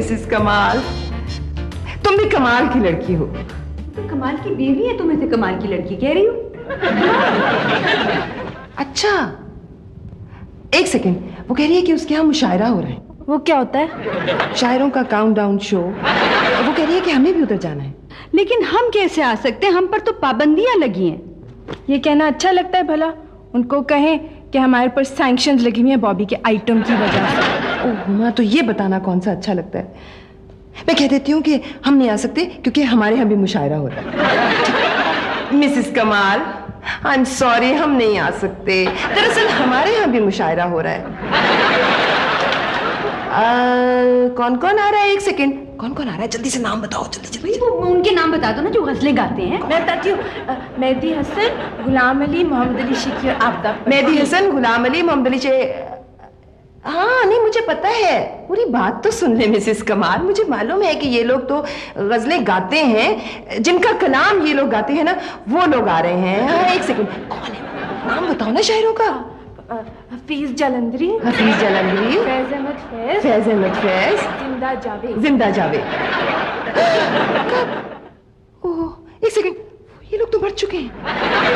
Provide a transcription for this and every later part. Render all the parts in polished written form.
Mrs कमाल, तुम भी कमाल की लड़की हो। तो कमाल की बीवी है, तुम इसे कमाल की लड़की कह रही हो? अच्छा, एक सेकेंड, वो कह रही है कि उसके यहाँ मुशायरा हो रहा है। वो क्या होता है? शायरों का काउंटडाउन शो। वो कह रही है कि हमें भी उधर जाना है। लेकिन हम कैसे आ सकते हैं? हम पर तो पाबंदियां लगी हैं। ये कहना अच्छा लगता है भला? उनको कहें कि हमारे पर सैंक्शंस लगी हुई हैं बॉबी के आइटम की वजह से। ओह माँ, तो ये बताना कौन सा अच्छा लगता है। मैं कह देती हूँ कि हम नहीं आ सकते क्योंकि हमारे यहाँ भी मुशायरा हो रहा है। मिसेस कमाल, आई एम सॉरी, हम नहीं आ सकते। दरअसल हमारे यहाँ भी मुशायरा हो रहा है। कौन कौन आ रहा है? एक सेकेंड, कौन कौन आ रहा है? जल्दी से नाम बताओ, जल्दी जल्दी। वो उनके नाम बता दो ना जो गजलें गाते हैं। मैं बताती हूँ, मेहदी हसन, गुलाम अली, मोहम्मद अली शेखी और आबदा। मेहदी हसन, गुलाम अली, मोहम्मद अली हाँ नहीं, मुझे पता है। पूरी बात तो सुन ले मिसेस कमाल। मुझे मालूम है कि ये लोग तो गजलें गाते हैं, जिनका कलाम ये लोग गाते हैं ना, वो लोग आ रहे हैं। हाँ, एक सेकंड, कौन है? नाम बताओ ना शायरों का। हफीज जलंधरी, हफीज जलंधरी, फैज अहमद फैज, फैज अहमद फैज, जिंदा जावेद, जिंदा जावेद। ओह, एक सेकंड, ये लोग तो मर चुके हैं।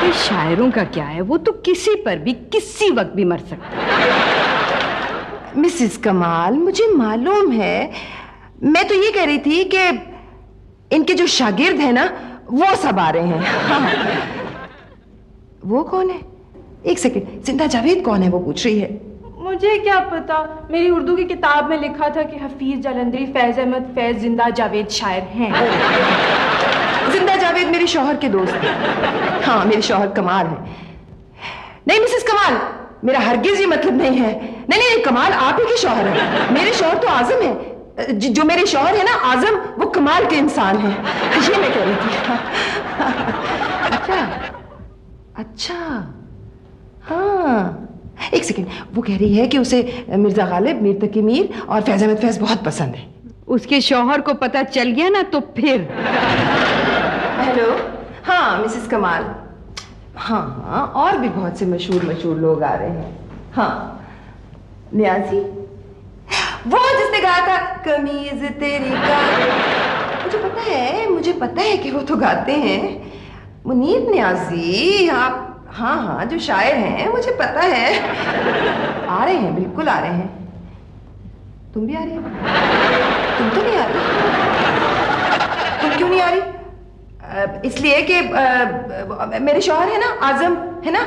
ये शायरों का क्या है? वो तो किसी पर भी किसी वक्त भी मर सकते हैं। मिसेस कमाल, मुझे मालूम है। मैं तो ये कह रही थी कि इनके जो शागिर्द हैं ना, वो सब आ रहे हैं। हाँ। वो कौन है? एक सेकंड, जिंदा जावेद कौन है? वो पूछ रही है। मुझे क्या पता, मेरी उर्दू की किताब में लिखा था कि हफीज जलंधरी, फैज अहमद फैज, जिंदा जावेद शायर हैं। जिंदा जावेद मेरे शौहर के दोस्त हैं। हाँ, मेरे शौहर कमाल है। नहीं मिसेस कमाल, मेरा हरगिज ये मतलब नहीं है। नहीं नहीं, कमाल आप ही के शौहर है। मेरे शौहर तो आजम है। जो मेरे शौहर है ना आजम, वो कमाल के इंसान है। ये मैं कह रही थी। अच्छा अच्छा, हाँ, एक सेकेंड, वो कह रही है कि उसे मिर्जा गालिब, मीर तकी मीर और फैज अहमद फैज बहुत पसंद है। उसके शौहर को पता चल गया ना तो फिर। हेलो, हाँ मिसेस कमाल, हाँ हाँ, और भी बहुत से मशहूर लोग आ रहे हैं। हाँ, न्याजी, वो जिसने गाया था कमीज तेरी का, मुझे पता है कि वो तो गाते हैं। मुनीर न्याजी, आप, हाँ हाँ, जो शायर हैं, मुझे पता है। आ रहे हैं, बिल्कुल आ रहे हैं। तुम भी आ रही हो? तुम तो नहीं आ रही। तुम क्यों नहीं आ रही? इसलिए कि मेरे शौहर है ना आजम, है ना।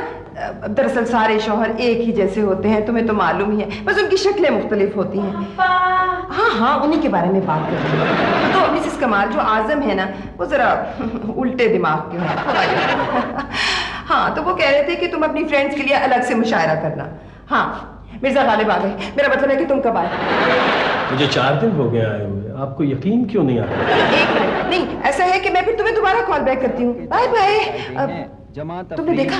दरअसल सारे शौहर एक ही जैसे होते हैं, तुम्हें तो मालूम ही है, बस उनकी शक्लें मुख्तलिफ होती हैं। हाँ हाँ, उन्हीं के बारे में बात कर रही हूँ। तो मिसेस कमाल, जो आजम है ना, वो जरा उल्टे दिमाग के हैं। हाँ, तो वो कह रहे थे कि तुम अपनी फ्रेंड्स के लिए अलग से मुशायरा करना। हाँ, मिर्जा गालिब आ गए। मेरा मतलब है कि तुम कब आए? मुझे 4 दिन हो गए आए हुए, आपको यकीन क्यों नहीं आ रहा? एक मिनट, नहीं, ऐसा है कि मैं फिर तुम्हें दोबारा कॉल बैक करती हूँ। Bye bye. तुमने देखा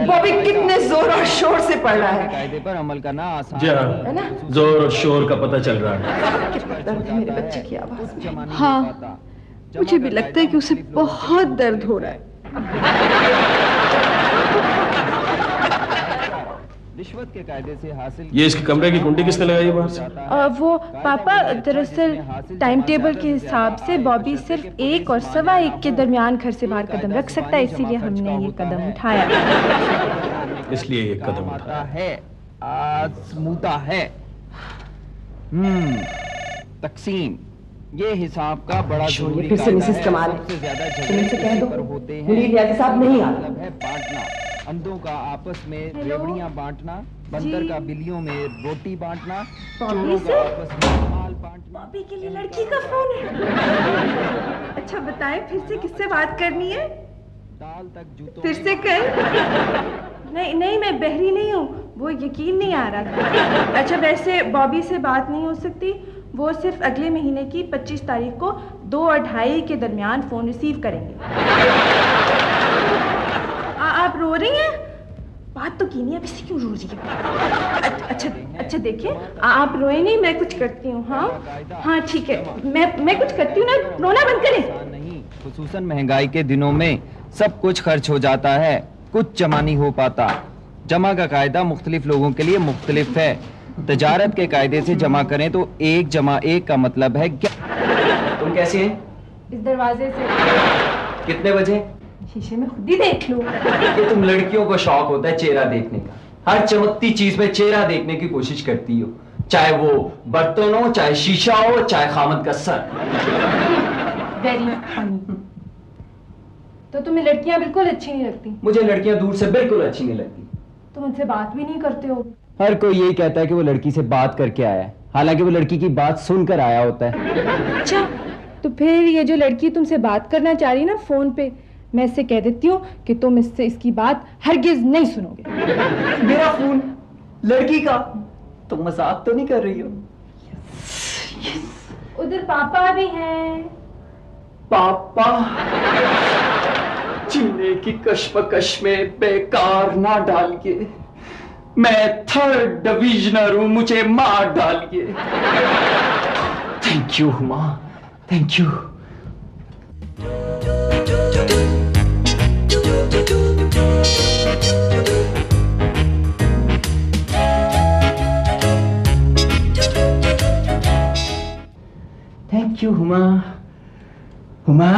बॉबी कितने जोर और शोर से पढ़ रहा है? कायदे पर अमल करना आसान है ना? जोर और शोर का पता चल रहा है। कितना दर्द है मेरे बच्चे की आवाज में। हाँ, मुझे भी लगता है कि उसे बहुत दर्द हो रहा है। रिश्वत के कायदे से हासिल। ये इसके कमरे की कुंडी किसने लगाई है बाहर से? वो पापा, दरअसल टाइम टेबल के हिसाब से बॉबी सिर्फ 1 और 1:15 के दरमियान घर से बाहर कदम रख सकता है, इसीलिए हमने ये कदम उठाया। इसलिए ये कदम उठाया है, आजमूता है। तकसीम, ये हिसाब का बड़ा जरूरी फिर से मिसेस कमाल है। तुम इनसे कह दो मुनीर न्याजी साहब नहीं आ रहे। है बांटना, अंधों का आपस में रेवड़ियां बांटना, बंदर का बिल्लियों में रोटी बांटना, चोरों का आपस में माल बांटना। बॉबी के लिए लड़की का फोन है। अच्छा बताएं, फिर से किससे बात करनी है? दाल तक जूतों फिर से कर। नहीं, मैं बहरी नहीं हूँ, वो यकीन नहीं आ रहा था। अच्छा, वैसे बॉबी से बात नहीं हो सकती, वो सिर्फ अगले महीने की 25 तारीख को 2 और 2:30 के दरमियान फोन रिसीव करेंगे। आप रो रही हैं? बात तो की नहीं, अब इससे क्यों रो रही है? अच्छा देखिए, आप रोए नहीं, मैं कुछ करती हूँ। हाँ ठीक है, मैं कुछ करती हूँ ना, रोना बंद करें। नहीं, खुसूसन महंगाई के दिनों में सब कुछ खर्च हो जाता है, कुछ जमा नहीं हो पाता। जमा का कायदा मुख्तलिफ लोगों के लिए मुख्तलिफ है। तजारत के कायदे से जमा करें तो 1 + 1 का मतलब है क्या? तुम कैसी हैं? इस दरवाजे से। कितने बजे? शीशे में खुद ही देख लो। ये तुम लड़कियों को शौक होता है चेहरा देखने का, हर चमकती चीज में चेहरा देखने की कोशिश करती हो, चाहे वो बर्तन हो, चाहे शीशा हो, चाहे खामद का सर। Very funny. तो तुम्हें लड़कियां बिल्कुल अच्छी नहीं लगती? मुझे लड़कियां दूर से बिल्कुल अच्छी नहीं लगती। तुम उनसे बात भी नहीं करते हो? हर कोई यही कहता है कि वो लड़की से बात करके आया है, हालांकि वो लड़की की बात सुनकर आया होता है। अच्छा, तो फिर ये जो लड़की तुमसे बात करना चाह रही है ना फोन पे, मैं इससे कह देती हूँ कि तुम इससे इसकी बात हरगिज नहीं सुनोगे। मेरा फोन लड़की का? तुम मजाक तो नहीं कर रही हो? उधर पापा भी हैं। पापा जीने की कश्मकश में बेकार ना डालिए, मैं 3rd डिविजनर हूं, मुझे मार डालिए। Thank you Huma, thank you. Thank you Huma. Huma,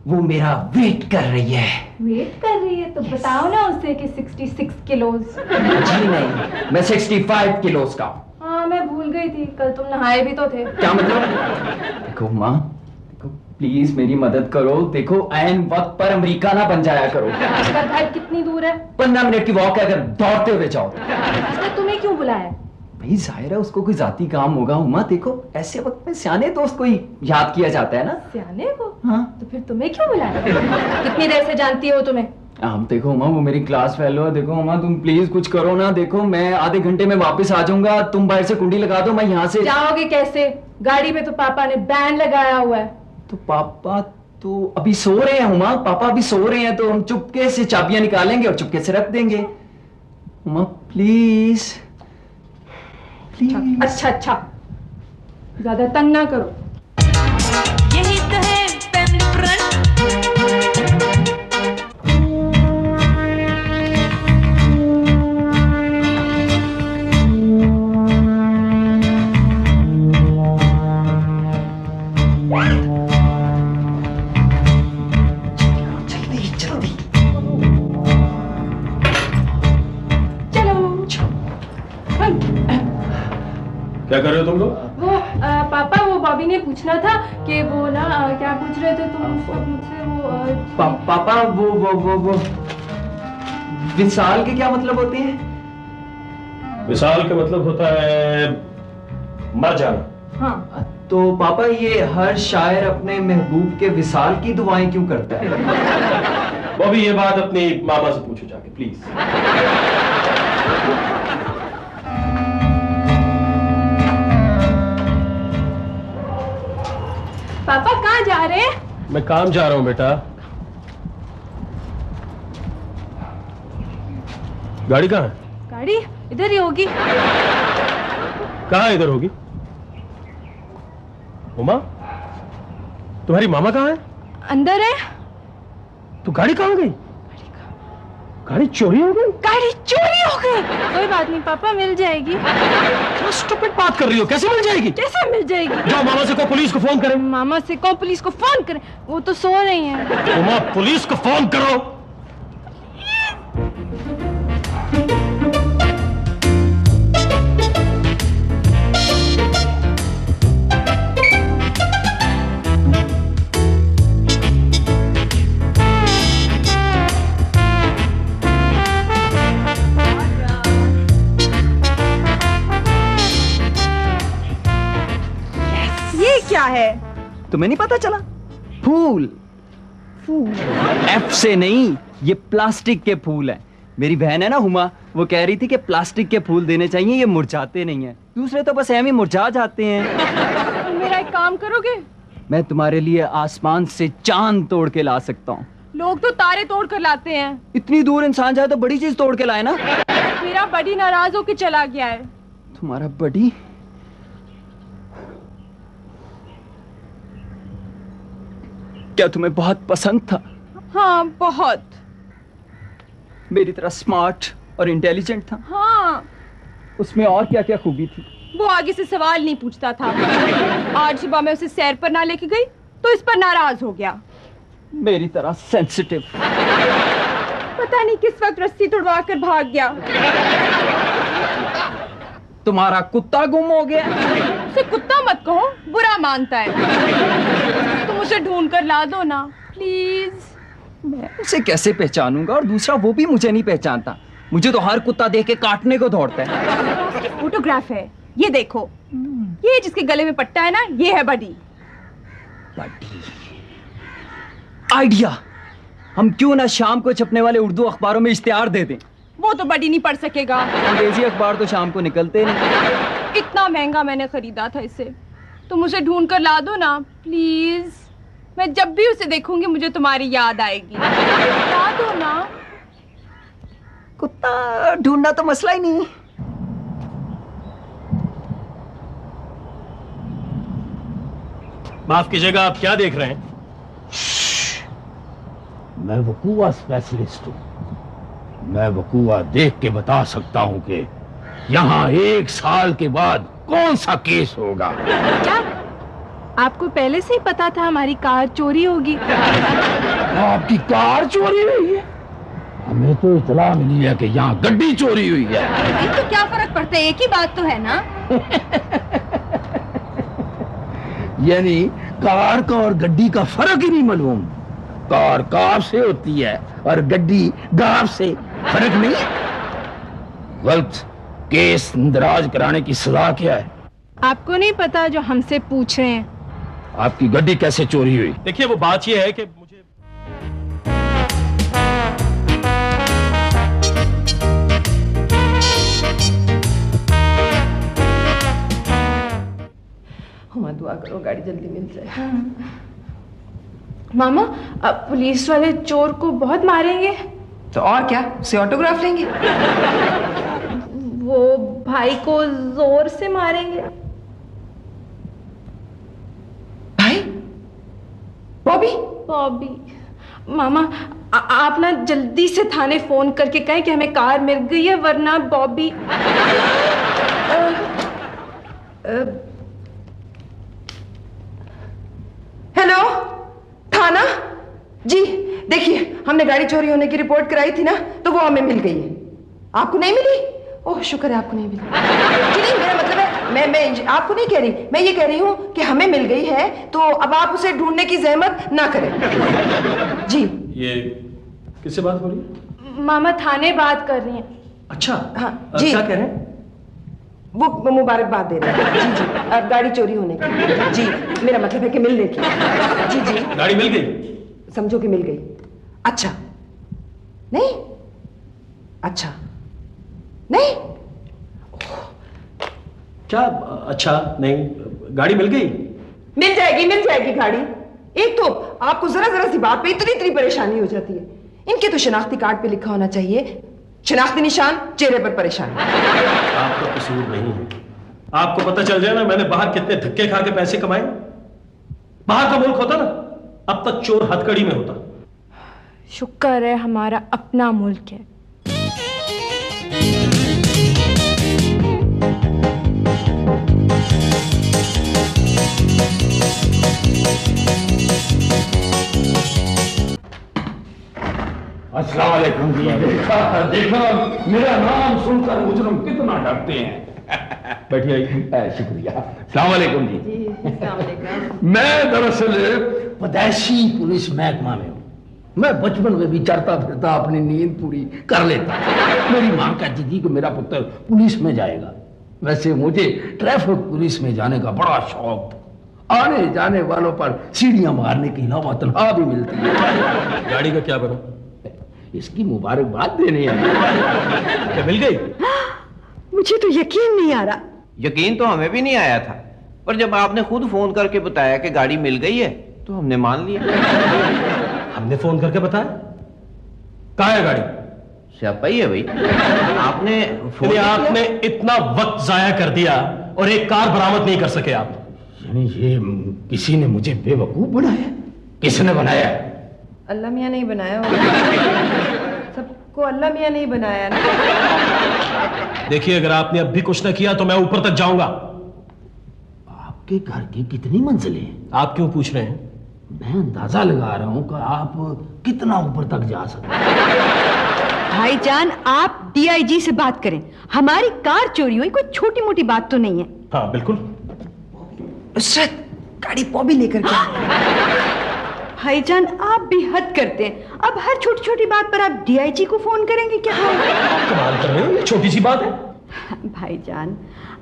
वो मेरा वेट कर रही है। वेट कर रही है? तो बताओ ना उसे कि 66 किलोज। जी नहीं, मैं 65 किलोज का। हाँ, मैं भूल गई थी, कल तुम नहाए भी तो थे। क्या मतलब? देखो हुमा, देखो प्लीज मेरी मदद करो, देखो ऐन वक्त पर अमेरिका ना बन जाया करो। आपका घर कितनी दूर है? 15 मिनट की वॉक है, अगर दौड़ते हुए जाओ। उसने तुम्हें क्यों बुलाया? भाई जाहिर है उसको कोई जाती काम होगा हुमा, देखो ऐसे वक्त में सियाने दोस्त को ही याद किया जाता है ना। सियाने को? हाँ। तो फिर तुम्हें क्यों बुलाया? कितनी देर से जानती हो तुम्हें? आप देखो हुमा, वो मेरी क्लास फेलो है, देखो हुमा तुम प्लीज कुछ करो ना, देखो मैं आधे घंटे में वापस आ जाऊंगा, तुम बाहर से कुंडी लगा दो, मैं यहाँ से। जाओगे कैसे? गाड़ी पे तो पापा ने बैंड लगाया हुआ है। तो पापा तो अभी सो रहे हैं हुमा, पापा अभी सो रहे हैं, तो हम चुपके से चाबियां निकालेंगे और चुपके से रख देंगे। Huma please please. अच्छा, ज्यादा तंग ना करो। यही तो है पेम्बरन। जल्दी क्या कर रहे हो तुम लोग? वो पापा, वो बॉबी ने पूछना था कि वो ना क्या पूछ रहे थे तुम मुझसे? वो पापा वो विशाल के क्या मतलब होते हैं? विशाल का मतलब होता है मर जाना। हाँ। तो पापा ये हर शायर अपने महबूब के विशाल की दुआएं क्यों करता है? वो भी ये बात अपनी मामा से पूछो जाके प्लीज। पापा कहाँ जा रहे हैं? मैं काम जा रहा हूं बेटा। गाड़ी कहाँ है? गाड़ी इधर ही होगी। कहाँ इधर होगी? उमा, तुम्हारी मामा कहाँ है? अंदर है। तो गाड़ी कहाँ गई? गाड़ी चोरी हो गई? गाड़ी चोरी हो गई? कोई बात नहीं पापा, मिल जाएगी। क्या स्टूपिड बात कर रही हो? कैसे मिल जाएगी? कैसे मिल जाएगी? जाओ मामा से कहो पुलिस को फोन करें। मामा से कहो पुलिस को फोन करें, वो तो सो रही हैं। उमा पुलिस को फोन करो। क्या है? तुम्हें नहीं पता चला? फूल। एफ से नहीं, ये प्लास्टिक के फूल हैं। मेरी बहन है ना हुमा, वो कह रही थी कि प्लास्टिक के फूल देने चाहिए, ये मुरझाते नहीं हैं। दूसरे तो बस ऐਵੇਂ मुरझा जाते हैं। तुम मेरा एक काम करोगे? मैं तुम्हारे लिए आसमान से चांद तोड़ के ला सकता हूँ। लोग तो तारे तोड़ कर लाते हैं। इतनी दूर इंसान जाए तो बड़ी चीज तोड़ के लाए ना। मेरा बड़ी नाराज होके चला गया है। तुम्हारा बड़ी? क्या तुम्हें बहुत पसंद था? हाँ बहुत। मेरी तरह स्मार्ट और इंटेलिजेंट था? हाँ। उसमें और क्या क्या खूबी थी? वो आगे से सवाल नहीं पूछता था। आज सुबह मैं उसे सैर पर ना लेके गई तो इस पर नाराज हो गया। मेरी तरह सेंसिटिव। पता नहीं किस वक्त रस्सी तुड़वा कर भाग गया। तुम्हारा कुत्ता गुम हो गया? उसे कुत्ता मत कहो, बुरा मानता है। तुम उसे ढूंढ कर ला दो ना प्लीज। मैं उसे कैसे पहचानूंगा, और दूसरा वो भी मुझे नहीं पहचानता। मुझे तो हर कुत्ता देख के काटने को दौड़ता है। फोटोग्राफ है, ये देखो। ये जिसके गले में पट्टा है ना, ये है बडी। बडी आइडिया। हम क्यों ना शाम को छपने वाले उर्दू अखबारों में इश्तिहार दे दें। वो तो बडी नहीं पढ़ सकेगा। अंग्रेजी अखबार तो शाम को निकलते नहीं। इतना महंगा मैंने खरीदा था इसे। तुम उसे ढूंढ कर ला दो ना प्लीज। मैं जब भी उसे देखूंगी मुझे तुम्हारी याद आएगी। ला दो ना। कुत्ता ढूंढना तो मसला ही नहीं। माफ कीजिएगा, आप क्या देख रहे हैं? मैं वकूआ स्पेशलिस्ट हूं। मैं वकूआ देख के बता सकता हूं कि यहाँ 1 साल के बाद कौन सा केस होगा। क्या आपको पहले से ही पता था हमारी कार चोरी होगी? आपकी कार चोरी हुई है? हमें तो इतला मिली है कि यहाँ गड्डी चोरी हुई है। तो क्या फर्क पड़ता है, एक ही बात तो है ना। यानी कार का और गड्डी का फर्क ही नहीं मालूम। कार कार से होती है और गड्डी गांव से। फर्क नहीं? गलत केस इंदराज कराने की सजा क्या है? आपको नहीं पता जो हमसे पूछ रहे हैं? आपकी गड्डी कैसे चोरी हुई? देखिए, वो बात यह है कि मुझे हुआ दुआ करो गाड़ी जल्दी मिल जाए। मामा, अब पुलिस वाले चोर को बहुत मारेंगे। तो और क्या, उसे ऑटोग्राफ लेंगे? वो भाई को जोर से मारेंगे। भाई? बॉबी? बॉबी। मामा, आप ना जल्दी से थाने फोन करके कहें कि हमें कार मिल गई है, वरना बॉबी। हेलो, थाना? जी देखिए, हमने गाड़ी चोरी होने की रिपोर्ट कराई थी ना, तो वो हमें मिल गई है। आपको नहीं मिली? ओह शुक्र है आपको नहीं मिली। जी नहीं, मेरा मतलब है मैं आपको नहीं कह रही, मैं ये कह रही हूँ कि हमें मिल गई है, तो अब आप उसे ढूंढने की जहमत ना करें। जी। ये किससे बात हो रही है? मामा थाने बात कर रही हैं। अच्छा, हाँ जी। क्या कह रहे हैं? वो मुबारकबाद दे रहे हैं। जी जी, अब गाड़ी चोरी होने की। जी, मेरा मतलब है कि मिलने की। जी जी। गाड़ी मिल गई? समझो कि मिल गई। अच्छा नहीं? अच्छा नहीं? क्या अच्छा नहीं? गाड़ी मिल गई? मिल जाएगी गाड़ी। एक तो आपको जरा जरा सी बात पे इतनी परेशानी हो जाती है। इनके तो शनाख्ती कार्ड पे लिखा होना चाहिए शनाख्ती निशान, चेहरे पर परेशान। आपका कसूर नहीं है। आपको पता चल जाए ना मैंने बाहर कितने धक्के खा के पैसे कमाए। बाहर का मुल्क होता ना, अब तक चोर हथकड़ी में होता। शुक्र है हमारा अपना मुल्क है। अस्सलाम वालेकुम जी। देखो मेरा नाम सुनकर मुजरिम कितना डरते हैं। बैठिए, आइए। शुक्रिया। अस्सलाम वालेकुम जी। मैं दरअसल पदैशी पुलिस महकमा में हूँ। मैं बचपन में भी चढ़ता फिरता अपनी नींद पूरी कर लेता। मेरी माँ कहती थी कि मेरा पुत्र पुलिस में जाएगा। वैसे मुझे ट्रैफिक पुलिस में जाने का बड़ा शौक था। आने जाने वालों पर सीढ़ियां मारने के अलावा तनख्वाह भी मिलती है। गाड़ी का क्या बना? इसकी मुबारकबाद देने आई। क्या मिल गई? मुझे तो यकीन नहीं आ रहा। यकीन तो हमें भी नहीं आया था, पर जब आपने खुद फोन करके बताया कि गाड़ी मिल गई है तो हमने मान लिया। हमने फोन करके बताया? कहाँ है गाड़ी? स्यापा ही है भाई। आपने फोन आपने इतना वक्त जाया कर दिया और एक कार बरामद नहीं कर सके आप। यानी ये किसी ने मुझे बेवकूफ बनाया? किसने बनाया? अल्लाह मियां नहीं बनाया होगा। सब उसको अल्लाह मियाँ नहीं बनाया ना। देखिए, अगर आपने अब भी कुछ न किया तो मैं ऊपर तक जाऊंगा। आपके घर की कितनी मंजिलें हैं? आप क्यों पूछ रहे हैं? मैं अंदाजा लगा रहा हूं कि आप कितना ऊपर तक जा सकते हैं। भाईजान, आप डीआईजी से बात करें। हमारी कार चोरी हुई कोई छोटी मोटी बात तो नहीं है। हाँ बिल्कुल। नुसरत, गाड़ी बॉबी लेकर के। भाईजान, आप भी हद करते हैं। अब हर छोटी छोटी बात पर आप डीआईजी को फोन करेंगे क्या? कमाल कर रहे हो, ये छोटी सी बात है। भाईजान,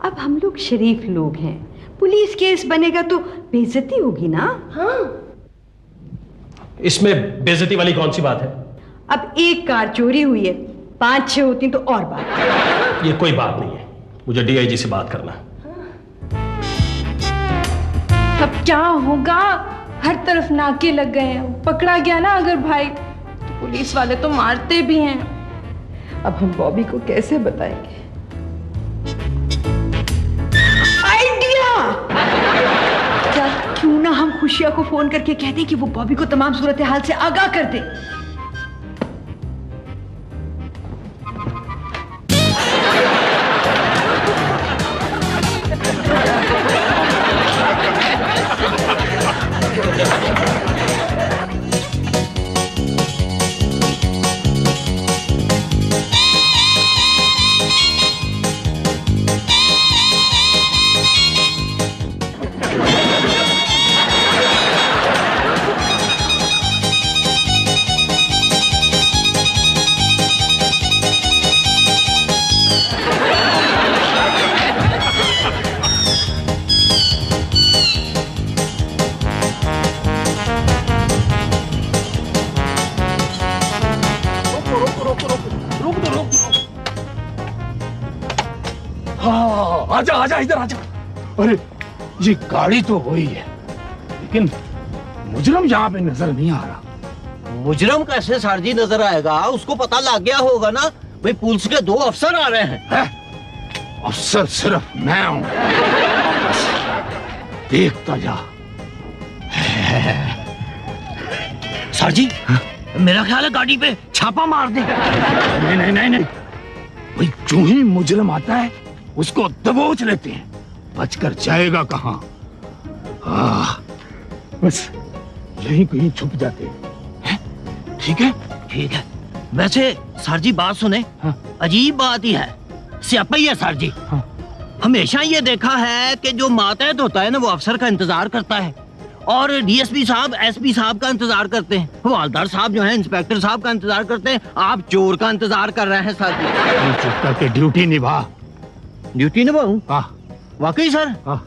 अब हम लोग शरीफ लोग हैं। पुलिस केस बनेगा तो बेइज्जती होगी ना। हाँ, इसमें बेइज्जती वाली कौन सी बात है? अब एक कार चोरी हुई है, 5-6 होती तो और बात। ये कोई बात नहीं है, मुझे डीआईजी से बात करना है। अब क्या होगा? हर तरफ नाके लग गए हैं। पकड़ा गया ना अगर भाई, तो पुलिस वाले तो मारते भी हैं। अब हम बॉबी को कैसे बताएंगे? क्या क्यों ना हम खुशिया को फोन करके कहते कि वो बॉबी को तमाम सूरत हाल से आगाह कर दे। आजा आजा, इधर आजा। अरे ये गाड़ी तो वही है, लेकिन मुजरम यहाँ पे नजर नहीं आ रहा। मुजरम कैसे सर जी नजर आएगा? उसको पता लग गया होगा ना भाई, पुलिस के 2 अफसर आ रहे हैं। अफसर सिर्फ मैं हूँ, बस देखता जा। सर जी, मेरा ख्याल है गाड़ी पे छापा मार दे। नहीं नहीं नहीं नहीं, भाई जो ही मुजरम आता है उसको दबोच लेते हैं, बचकर जाएगा कहाँ। बस यहीं कहीं छुप जाते हैं। ठीक है? ठीक है। वैसे सर जी बात सुने, हाँ। अजीब बात ही है, स्यापा ही है सर जी। हाँ। हमेशा ये देखा है कि जो मातहत होता है ना, वो अफसर का इंतजार करता है, और डीएसपी साहब एसपी साहब का इंतजार करते हैं, हवालदार साहब जो है इंस्पेक्टर साहब का इंतजार करते हैं। आप चोर का इंतजार कर रहे हैं सर जी। चुप करके ड्यूटी निभा। ड्यूटी निभाऊं? हाँ वाकई सर? हाँ।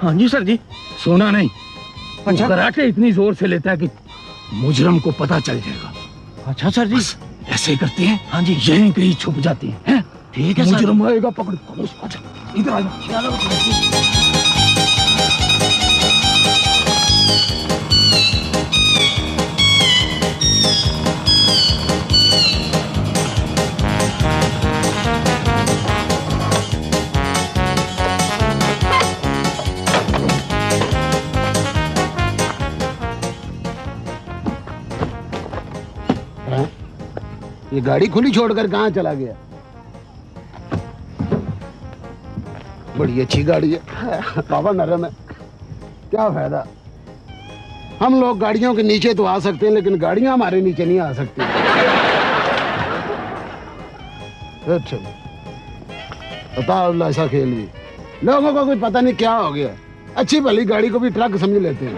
हाँ जी सर जी। सोना नहीं, अच्छा। कराटे इतनी जोर से लेता है कि मुजरम को पता चल जाएगा। अच्छा सर जी। ऐसे ही करते हैं। हाँ जी। यहीं कहीं छुप जाती हैं। ठीक है सर। मुजरम आएगा, पकड़। अच्छा, इधर आ जा। ये गाड़ी खुली छोड़कर कहाँ चला गया? बड़ी अच्छी गाड़ी है, बाबा नरम है। क्या फायदा, हम लोग गाड़ियों के नीचे तो आ सकते हैं, लेकिन गाड़ियां हमारे नीचे नहीं आ सकती। अच्छा बताओ, ऐसा खेल भी लोगों को कोई पता नहीं क्या हो गया। अच्छी भली गाड़ी को भी ट्रक समझ लेते हैं।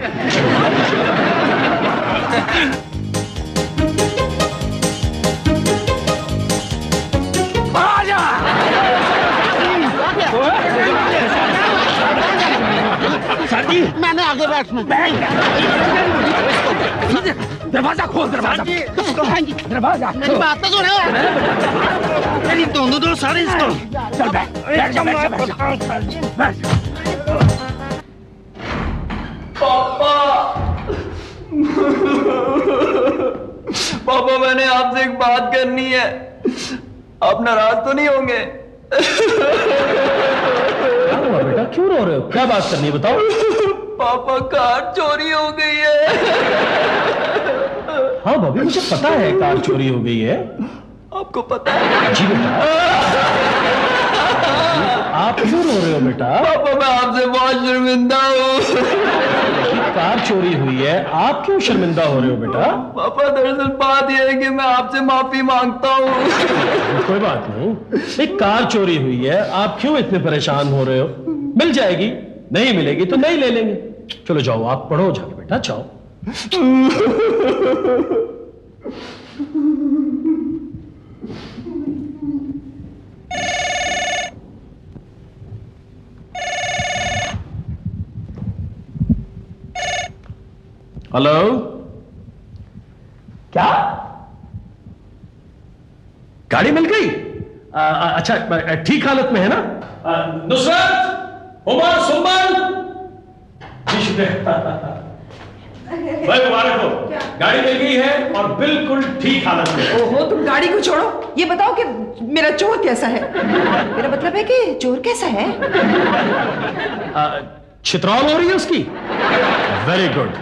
मैंने आगे बैठना। दरवाजा खोल, दरवाजा। दरवाजा। मेरी बात तो सुनो। मेरी दोनों दो सारे इसको। चल बैठ। पापा, मैंने आपसे एक बात करनी है, आप नाराज तो नहीं होंगे? क्या हुआ बेटा? क्यों रो रहे हो? क्या बात करनी है बताओ। पापा कार चोरी हो गई है। हाँ बॉबी मुझे पता है कार चोरी हो गई है। आपको पता है? जी बेटा। आप क्यों रो रहे हो बेटा? पापा मैं आपसे बहुत शर्मिंदा हूँ। कार चोरी हुई है, आप क्यों शर्मिंदा हो रहे हो बेटा? पापा दरअसल बात यह है कि मैं आपसे माफी मांगता हूँ। कोई बात नहीं, एक कार चोरी हुई है, आप क्यों इतने परेशान हो रहे हो? मिल जाएगी, नहीं मिलेगी तो नहीं ले लेंगे। चलो जाओ आप पढ़ो जाके बेटा, जाओ। हेलो, क्या गाड़ी मिल गई? अच्छा ठीक हालत में है ना? नुसरत, उमर, सुमन, जी शुक्रिया। भाई मुबारक हो, गाड़ी मिल गई है और बिल्कुल ठीक हालत में। ओहो तुम गाड़ी को छोड़ो, ये बताओ कि मेरा चोर कैसा है? मेरा मतलब है कि चोर कैसा है? छितरौल हो रही है उसकी? वेरी गुड,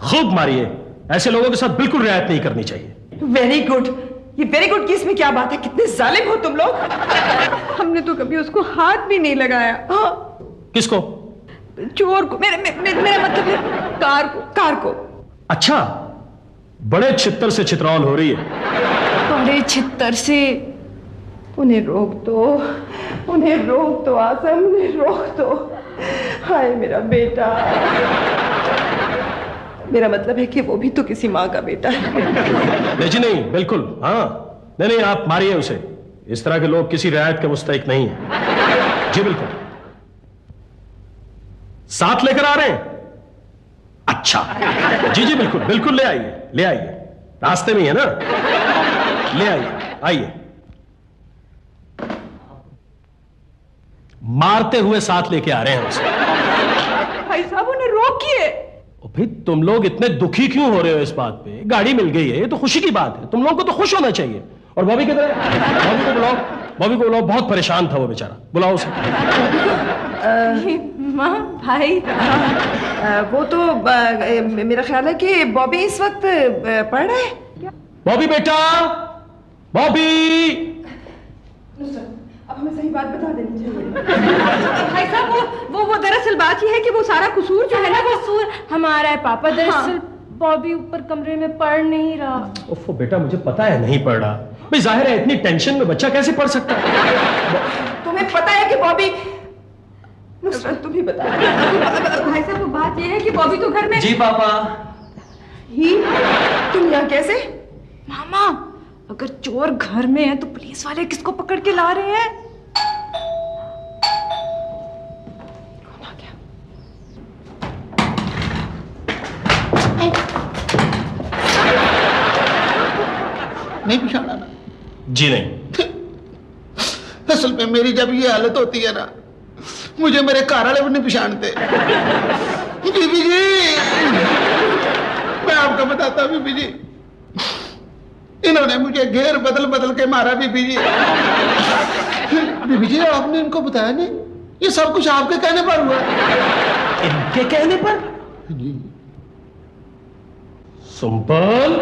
खूब मारिए। ऐसे लोगों के साथ बिल्कुल रियायत नहीं करनी चाहिए। वेरी गुड, ये वेरी गुड की इसमें क्या बात है? कितने जालिम हो तुम लोग। हमने तो कभी उसको हाथ भी नहीं लगाया। हाँ, किसको? चोर को। मेरा मतलब है कार को। अच्छा, बड़े छित्तर से छितरौल हो रही है। बड़े छित्तर से? उन्हें रोक दो, उन्हें रोक दो आसम, उन्हें रोक दो। हाय मेरा बेटा। मेरा मतलब है कि वो भी तो किसी माँ का बेटा है। नहीं जी नहीं, बिल्कुल हाँ। नहीं आप मारिए उसे। इस तरह के लोग किसी रियायत के मुस्तहिक नहीं है। जी बिल्कुल। साथ लेकर आ रहे हैं? अच्छा जी बिल्कुल बिल्कुल, ले आइए, रास्ते में है ना, ले आइए। मारते हुए साथ लेके आ रहे हैं उसे। भाई साहब उन्हें रोकिए। भाई तुम लोग इतने दुखी क्यों हो रहे हो इस बात पे? गाड़ी मिल गई है, ये तो खुशी की बात है, तुम लोगों को तो खुश होना चाहिए। और बॉबी किधर है? बॉबी को बुलाओ, बहुत परेशान था वो बेचारा, बुलाओ उसे। माँ भाई वो तो मेरा ख्याल है कि बॉबी इस वक्त पढ़ रहा है। बॉबी बेटा, बॉबी। अब हमें सही बात बता देनी चाहिए। भाई साहब वो दरअसल बात यह है कि वो सारा कसूर जो है ना, वो कसूर हमारा है पापा। दरअसल बॉबी ऊपर कमरे में पढ़ नहीं रहा। ओफो बेटा, मुझे पता है नहीं पढ़ रहा। भाई जाहिर है इतनी टेंशन में बच्चा कैसे पढ़ सकता है? तुम्हें पता है कि बॉबी, नुसरत तुम ही बता। भाई साहब वो बात यह है कि बॉबी तो घर में। जी पापा। ही तुम यहाँ कैसे? मामा अगर चोर घर में है तो पुलिस वाले किसको पकड़ के ला रहे हैं? कौन आ गया? नहीं पहचाना ना? जी नहीं। असल में मेरी जब ये हालत होती है ना, मुझे मेरे घर वाले भी नहीं पहचानते। बीबी जी, मैं आपको बताता हूँ बीबी जी, इन्होंने मुझे घेर बदल के मारा बीबी जी। बीबी जी आपने इनको बताया नहीं? ये सब कुछ आपके कहने पर हुआ। इनके कहने पर? जी। सुंपल